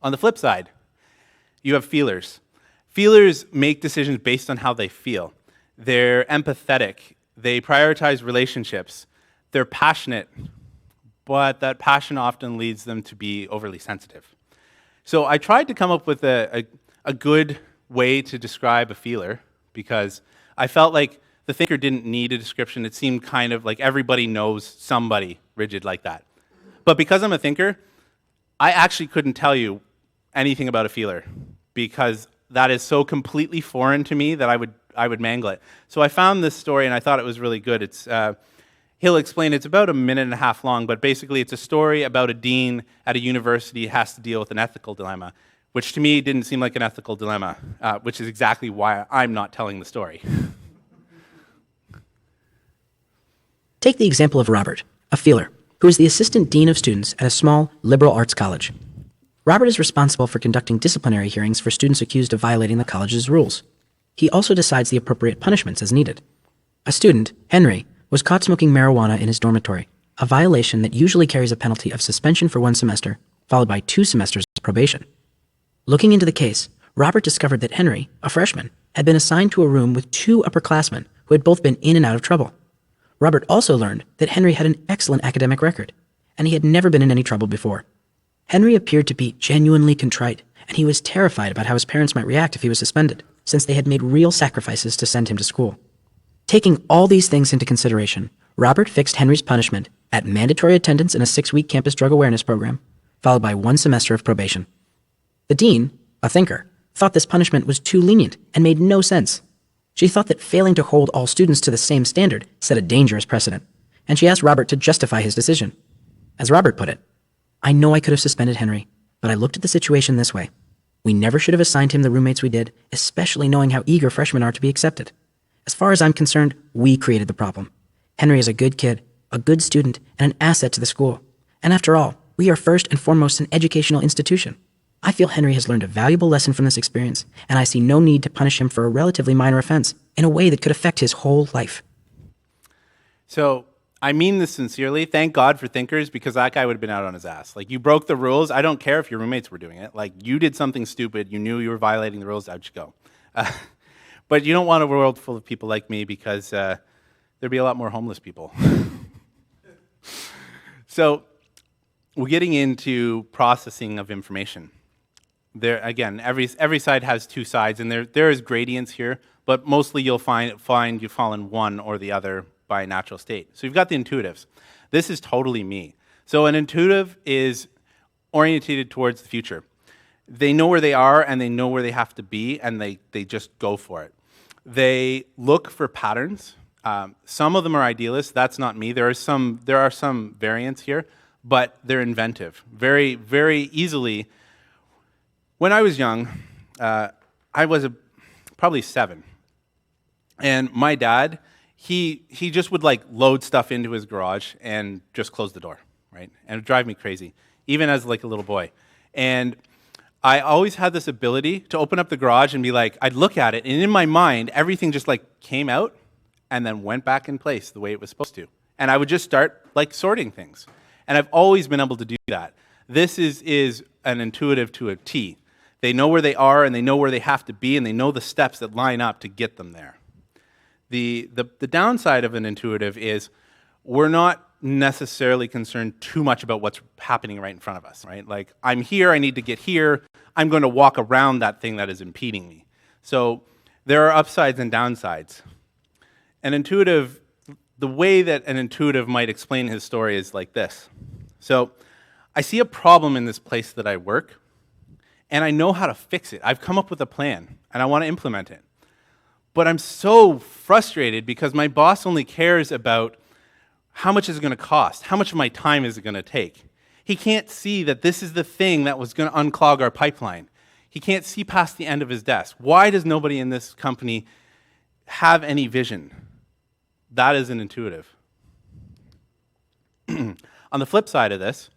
On the flip side, you have feelers. Feelers make decisions based on how they feel. They're empathetic. They prioritize relationships. They're passionate, but that passion often leads them to be overly sensitive. So I tried to come up with a good way to describe a feeler because I felt like the thinker didn't need a description. It seemed kind of like everybody knows somebody rigid like that. But because I'm a thinker, I actually couldn't tell you anything about a feeler because that is so completely foreign to me that I would mangle it. So I found this story and I thought it was really good. He'll explain, it's about 1.5 minutes long, but basically it's a story about a dean at a university who has to deal with an ethical dilemma, which to me didn't seem like an ethical dilemma, which is exactly why I'm not telling the story. Take the example of Robert, a feeler, who is the assistant dean of students at a small liberal arts college. Robert is responsible for conducting disciplinary hearings for students accused of violating the college's rules. He also decides the appropriate punishments as needed. A student, Henry, was caught smoking marijuana in his dormitory, a violation that usually carries a penalty of suspension for 1 semester, followed by 2 semesters of probation. Looking into the case, Robert discovered that Henry, a freshman, had been assigned to a room with 2 upperclassmen who had both been in and out of trouble. Robert also learned that Henry had an excellent academic record, and he had never been in any trouble before. Henry appeared to be genuinely contrite, and he was terrified about how his parents might react if he was suspended, since they had made real sacrifices to send him to school. Taking all these things into consideration, Robert fixed Henry's punishment at mandatory attendance in a 6-week campus drug awareness program, followed by 1 semester of probation. The dean, a thinker, thought this punishment was too lenient and made no sense. She thought that failing to hold all students to the same standard set a dangerous precedent, and she asked Robert to justify his decision. As Robert put it, "I know I could have suspended Henry, but I looked at the situation this way. We never should have assigned him the roommates we did, especially knowing how eager freshmen are to be accepted. As far as I'm concerned, we created the problem. Henry is a good kid, a good student, and an asset to the school. And after all, we are first and foremost an educational institution. I feel Henry has learned a valuable lesson from this experience, and I see no need to punish him for a relatively minor offense in a way that could affect his whole life." So I mean this sincerely. Thank God for thinkers, because that guy would have been out on his ass. Like, you broke the rules. I don't care if your roommates were doing it. Like, you did something stupid. You knew you were violating the rules. Out you go. But you don't want a world full of people like me, because there'd be a lot more homeless people. So we're getting into processing of information. There again, every side has two sides, and there is gradients here, but mostly you'll find you fall in one or the other by natural state. So you've got the intuitives. This is totally me. So an intuitive is orientated towards the future. They know where they are and they know where they have to be, and they just go for it. They look for patterns. Some of them are idealists. That's not me. There are some variants here, but they're inventive. Very, very easily. When I was young, I was probably 7, and my dad, he just would like load stuff into his garage and just close the door, right? And it would drive me crazy, even as like a little boy. And I always had this ability to open up the garage and be like, I'd look at it, and in my mind, everything just like came out and then went back in place the way it was supposed to. And I would just start like sorting things. And I've always been able to do that. This is an intuitive to a T. They know where they are, and they know where they have to be, and they know the steps that line up to get them there. The downside of an intuitive is we're not necessarily concerned too much about what's happening right in front of us, right? Like, I'm here, I need to get here, I'm going to walk around that thing that is impeding me. So there are upsides and downsides. An intuitive, the way that an intuitive might explain his story is like this. So I see a problem in this place that I work, and I know how to fix it. I've come up with a plan, and I want to implement it. But I'm so frustrated because my boss only cares about how much is it going to cost, how much of my time is it going to take. He can't see that this is the thing that was going to unclog our pipeline. He can't see past the end of his desk. Why does nobody in this company have any vision? That is an intuitive. On the flip side of this,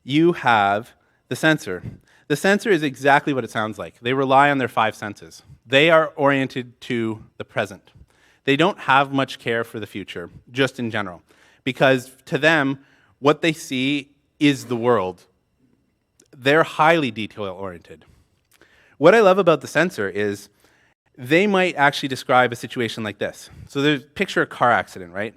you have the sensor. The sensor is exactly what it sounds like. They rely on their 5 senses. They are oriented to the present. They don't have much care for the future, just in general, because to them, what they see is the world. They're highly detail-oriented. What I love about the sensor is they might actually describe a situation like this. So picture a car accident, right?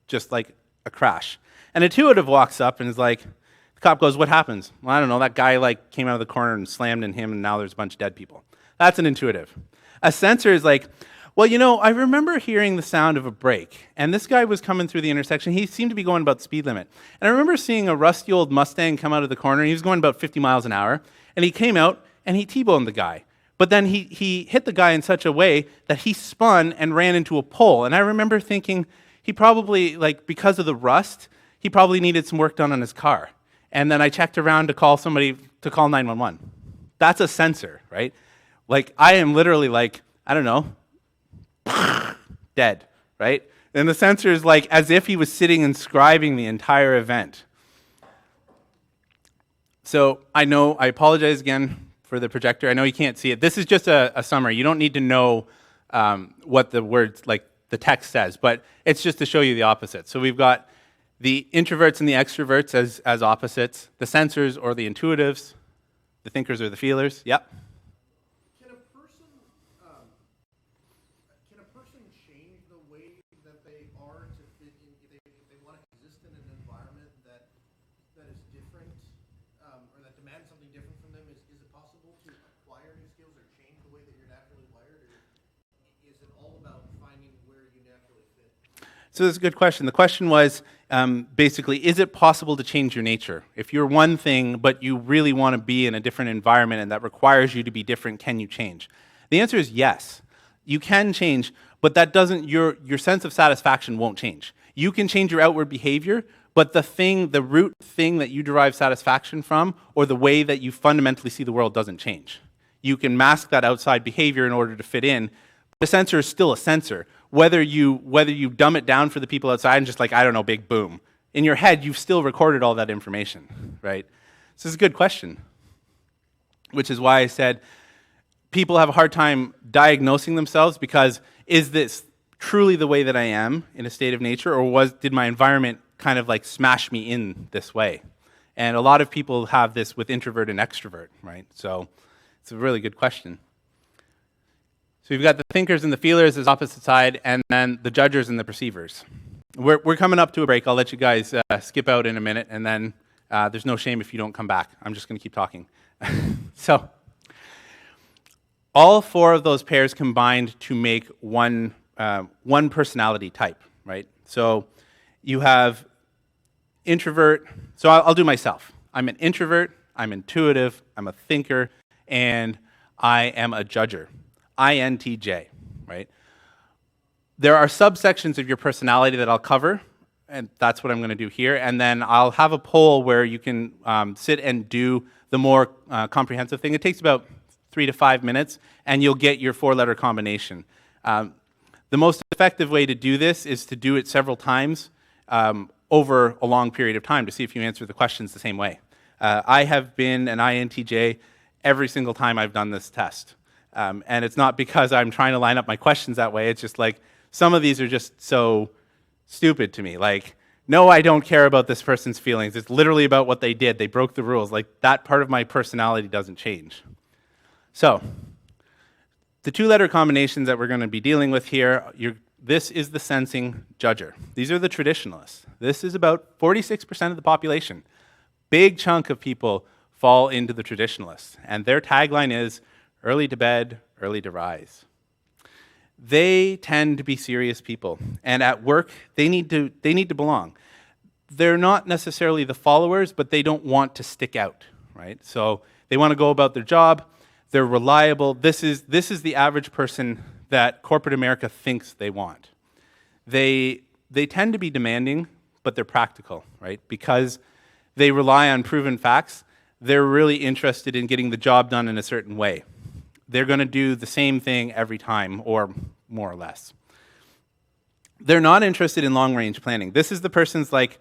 Just like a crash. An intuitive walks up and is like, the cop goes, "What happens?" "Well, I don't know. That guy like came out of the corner and slammed in him, and now there's a bunch of dead people." That's an intuitive. A sensor is like, "Well, you know, I remember hearing the sound of a brake, and this guy was coming through the intersection. He seemed to be going about the speed limit. And I remember seeing a rusty old Mustang come out of the corner, and he was going about 50 miles an hour, and he came out, and he T-boned the guy. But then he hit the guy in such a way that he spun and ran into a pole. And I remember thinking he probably, like, because of the rust, he probably needed some work done on his car. And then I checked around to call 911. That's a sensor, right? Like, I am literally like, I don't know, dead, right? And the sensor is like as if he was sitting and scribing the entire event. So I apologize again for the projector. I know you can't see it. This is just a summary. You don't need to know what the words, like the text says, but it's just to show you the opposite. So we've got the introverts and the extroverts as opposites, the sensors or the intuitives, the thinkers or the feelers. Yep. Can a person change the way that they are to fit in if they want to exist in an environment that is different or that demands something different from them? Is it possible to acquire new skills or change the way that you're naturally wired, or is it all about finding where you naturally fit? So that's a good question. The question was basically, is it possible to change your nature? If you're one thing, but you really want to be in a different environment and that requires you to be different, can you change? The answer is yes. You can change, but that doesn't, your sense of satisfaction won't change. You can change your outward behavior, but the root thing that you derive satisfaction from, or the way that you fundamentally see the world, doesn't change. You can mask that outside behavior in order to fit in. The sensor is still a sensor. Whether you dumb it down for the people outside and just like, I don't know, big boom. In your head, you've still recorded all that information, right? This is a good question, which is why I said people have a hard time diagnosing themselves, because is this truly the way that I am in a state of nature, or did my environment kind of like smash me in this way? And a lot of people have this with introvert and extrovert, right? So it's a really good question. So you've got the thinkers and the feelers as opposite side, and then the judgers and the perceivers. We're coming up to a break. I'll let you guys skip out in a minute, and then there's no shame if you don't come back. I'm just going to keep talking. So all four of those pairs combined to make one personality type, right? So you have introvert. So I'll do myself. I'm an introvert, I'm intuitive, I'm a thinker, and I am a judger. INTJ, right? There are subsections of your personality that I'll cover, and that's what I'm going to do here. And then I'll have a poll where you can sit and do the more comprehensive thing. It takes about 3 to 5 minutes, and you'll get your 4-letter combination. The most effective way to do this is to do it several times over a long period of time to see if you answer the questions the same way. I have been an INTJ every single time I've done this test. And it's not because I'm trying to line up my questions that way. It's just like some of these are just so stupid to me. Like, no, I don't care about this person's feelings. It's literally about what they did. They broke the rules. Like, that part of my personality doesn't change. So the 2-letter combinations that we're going to be dealing with here, this is the sensing judger. These are the traditionalists. This is about 46% of the population. Big chunk of people fall into the traditionalists. And their tagline is, early to bed, early to rise. They tend to be serious people. And at work, they need to belong. They're not necessarily the followers, but they don't want to stick out, right? So they want to go about their job. They're reliable. This is the average person that corporate America thinks they want. They tend to be demanding, but they're practical, right? Because they rely on proven facts, they're really interested in getting the job done in a certain way. They're going to do the same thing every time, or more or less. They're not interested in long-range planning. This is the person's like,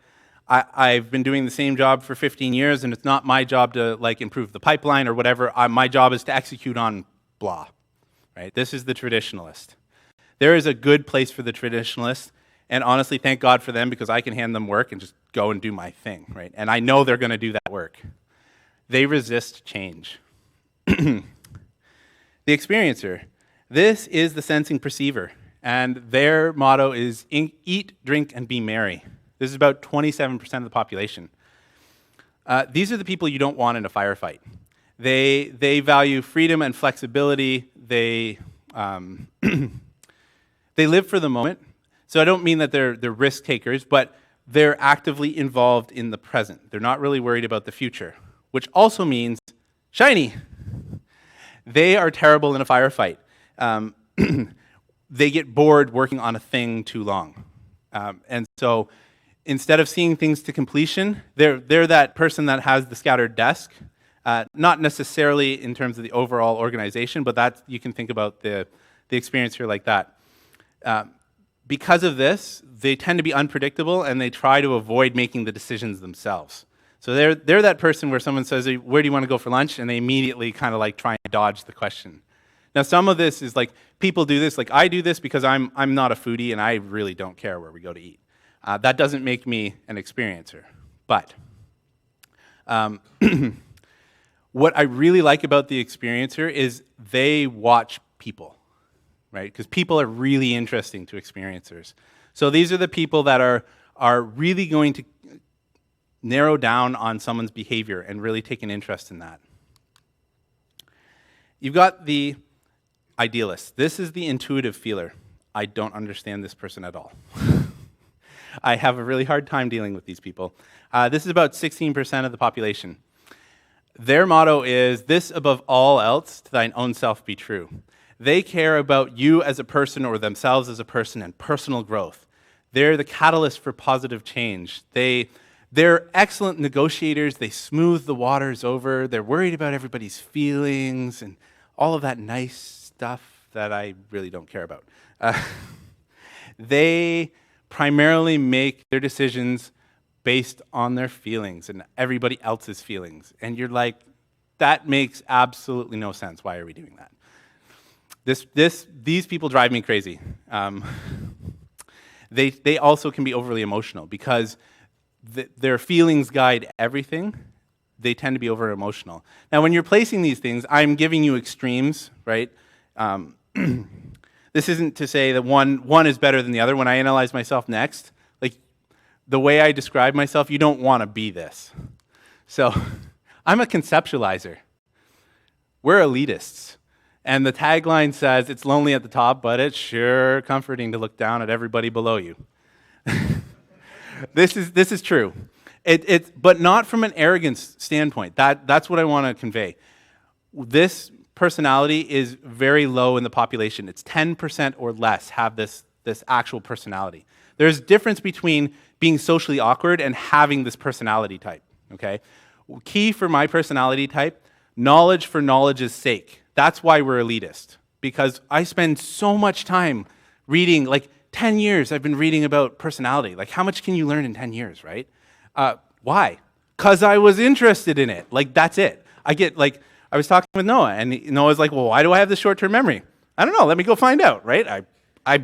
I've been doing the same job for 15 years, and it's not my job to like improve the pipeline or whatever. My job is to execute on blah, right? This is the traditionalist. There is a good place for the traditionalist, and honestly, thank God for them, because I can hand them work and just go and do my thing, right? And I know they're going to do that work. They resist change. The experiencer. This is the sensing perceiver, and their motto is eat, drink, and be merry. This is about 27% of the population. These are the people you don't want in a firefight. They value freedom and flexibility. They live for the moment. So I don't mean that they're risk takers, but they're actively involved in the present. They're not really worried about the future, which also means shiny. They are terrible in a firefight. They get bored working on a thing too long. And so instead of seeing things to completion, they're that person that has the scattered desk. Not necessarily in terms of the overall organization, but you can think about the experience here like that. Because of this, they tend to be unpredictable, and they try to avoid making the decisions themselves. So they're that person where someone says, where do you want to go for lunch? And they immediately kind of like try and dodge the question. Now, some of this is like, people do this, like I do this because I'm not a foodie and I really don't care where we go to eat. That doesn't make me an experiencer. But what I really like about the experiencer is they watch people, right? Because people are really interesting to experiencers. So these are the people that are really going to narrow down on someone's behavior and really take an interest in that. You've got the idealist. This is the intuitive feeler. I don't understand this person at all. I have a really hard time dealing with these people. This is about 16% of the population. Their motto is, this above all else, to thine own self be true. They care about you as a person or themselves as a person and personal growth. They're the catalyst for positive change. They're excellent negotiators. They smooth the waters over. They're worried about everybody's feelings and all of that nice stuff that I really don't care about. They primarily make their decisions based on their feelings and everybody else's feelings. And you're like, that makes absolutely no sense. Why are we doing that? These people drive me crazy. They also can be overly emotional because their feelings guide everything. They tend to be over emotional. Now, when you're placing these things, I'm giving you extremes, right? This isn't to say that one is better than the other. When I analyze myself next, like the way I describe myself, you don't want to be this. So I'm a conceptualizer. We're elitists. And the tagline says, it's lonely at the top, but it's sure comforting to look down at everybody below you. This is true. But not from an arrogance standpoint. That's what I want to convey. This personality is very low in the population. It's 10% or less have this actual personality. There's a difference between being socially awkward and having this personality type, okay? Key for my personality type, knowledge for knowledge's sake. That's why we're elitist, because I spend so much time reading, like 10 years I've been reading about personality. Like how much can you learn in 10 years, right? Why? Because I was interested in it. Like that's it. I was talking with Noah, and Noah's like, well, why do I have this short-term memory? I don't know. Let me go find out, right? I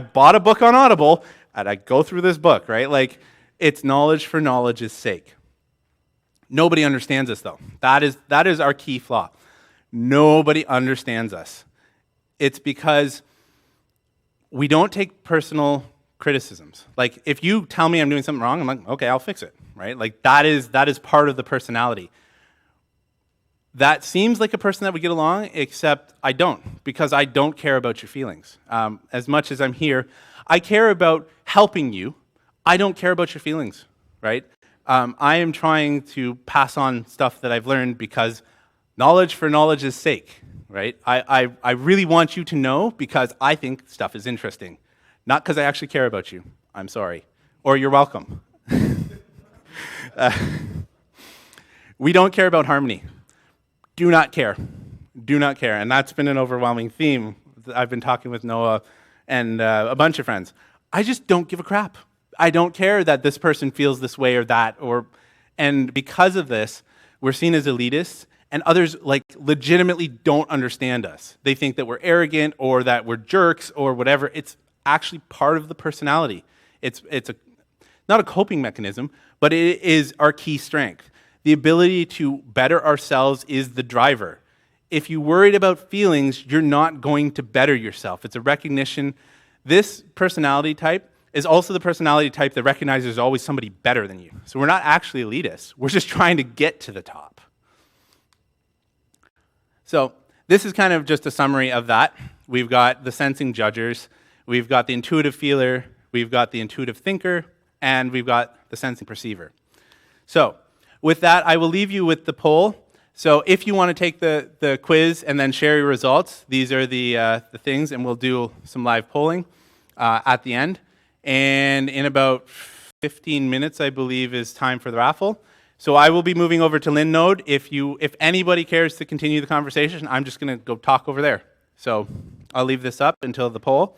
bought a book on Audible, and I go through this book, right? Like, it's knowledge for knowledge's sake. Nobody understands us, though. That is our key flaw. Nobody understands us. It's because we don't take personal criticisms. Like, if you tell me I'm doing something wrong, I'm like, okay, I'll fix it, right? Like, that is part of the personality. That seems like a person that would get along, except I don't, because I don't care about your feelings. As much as I'm here, I care about helping you. I don't care about your feelings, right? I am trying to pass on stuff that I've learned because knowledge for knowledge's sake, right? I really want you to know because I think stuff is interesting, not because I actually care about you. I'm sorry. Or you're welcome. We don't care about harmony. Do not care. Do not care. And that's been an overwhelming theme. I've been talking with Noah and a bunch of friends. I just don't give a crap. I don't care that this person feels this way or that. And because of this, we're seen as elitists, and others like legitimately don't understand us. They think that we're arrogant or that we're jerks or whatever. It's actually part of the personality. It's not a coping mechanism, but it is our key strength. The ability to better ourselves is the driver. If you worried about feelings, you're not going to better yourself. It's a recognition. This personality type is also the personality type that recognizes there's always somebody better than you. So we're not actually elitists. We're just trying to get to the top. So this is kind of just a summary of that. We've got the sensing judgers. We've got the intuitive feeler. We've got the intuitive thinker. And we've got the sensing perceiver. So with that, I will leave you with the poll. So if you want to take the quiz and then share your results, these are the things, and we'll do some live polling at the end. And in about 15 minutes, I believe, is time for the raffle. So I will be moving over to Linode. If anybody cares to continue the conversation, I'm just going to go talk over there. So I'll leave this up until the poll.